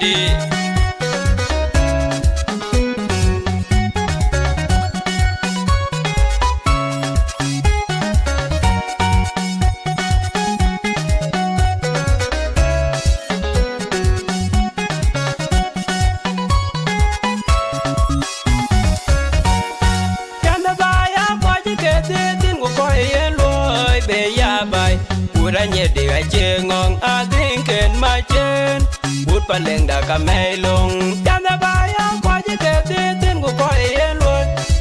di Nye di aje ngong ading ken ma chen bút paleng da ka mai long jam da ba ya kwa je ke tin ko ko yen lo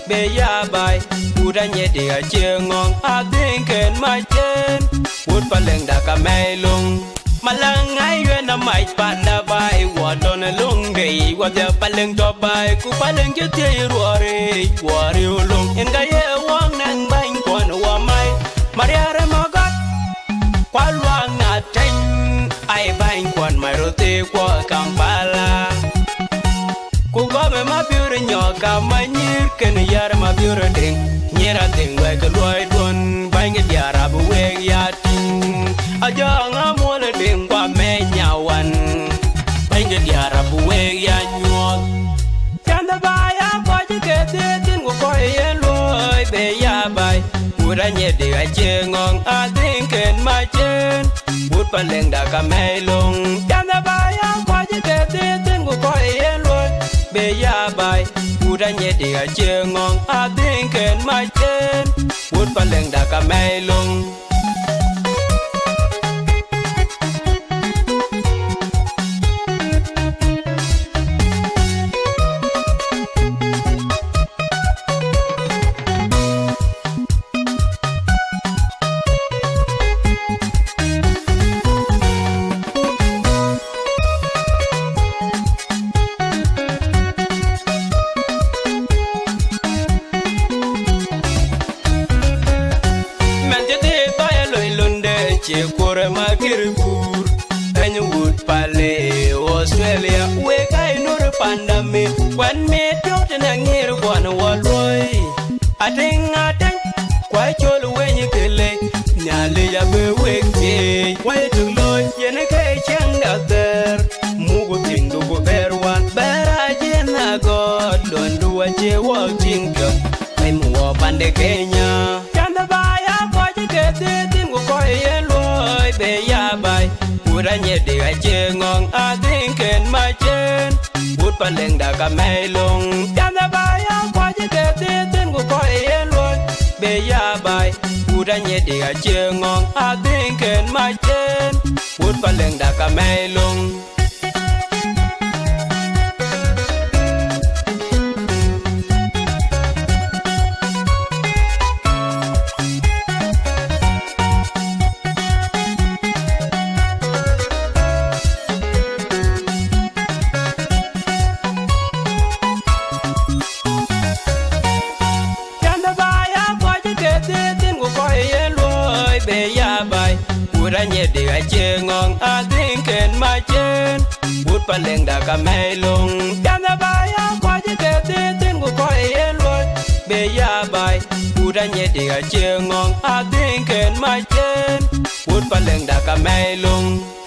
be ya bai bút nye di aje ngong ading ken ma chen bút paleng da ka mai long malang ai yuen na mai pa na bai wa don long dei wa da paleng to bai ku paleng je te ruare long en ga ye wang nang bang kon wa mai maria re ma Kwa luang na ten ai bang kwan mai rote kwa Kampala Ku go me ma biure nyoka ma nyir ken yar ma biure ding nyera ding we ka loy don bang diara bu we ya tin aja nga mo le ding kwa me nyawan bang diara bu we ya nyol Kanda ba ya kwa ji ke tin ko ko yen loy be ya bai Nye di aje ngong ading ken ma chen bút paleng da ka mai long jam da ba ya kwa je ke tin ko ko yen lo be ya bai bút nye di aje ngong ading ken ma chen bút paleng da ka mai long che kore makirpur kanyu wood pale Australia we kai nur pandame when me tot na ngir kwan waloi ateng kwai chol we ni kele nyale ya be we ke kwai tu loy yene kai chang da ter mu go ting do go berwan bera jena god don do che wo ting ka ai mu wa pande Kenya chanda ba ya kwa je ke tin go ko yen be ya bai pura nye di aje ngong ading ken ma chen bút paleng da ka mai long jam da ba ya kwa je ke tin ko ko yen lo be ya bai pura nye di aje ngong ading ken ma chen bút paleng da ka mai long Nye di aje ngong ading ken ma chen bút paleng da ka mai long jam da ba ya kwa je ke tin ko ko yen lo be ya bai bút nye di aje ngong ading ken ma chen bút paleng da ka mai long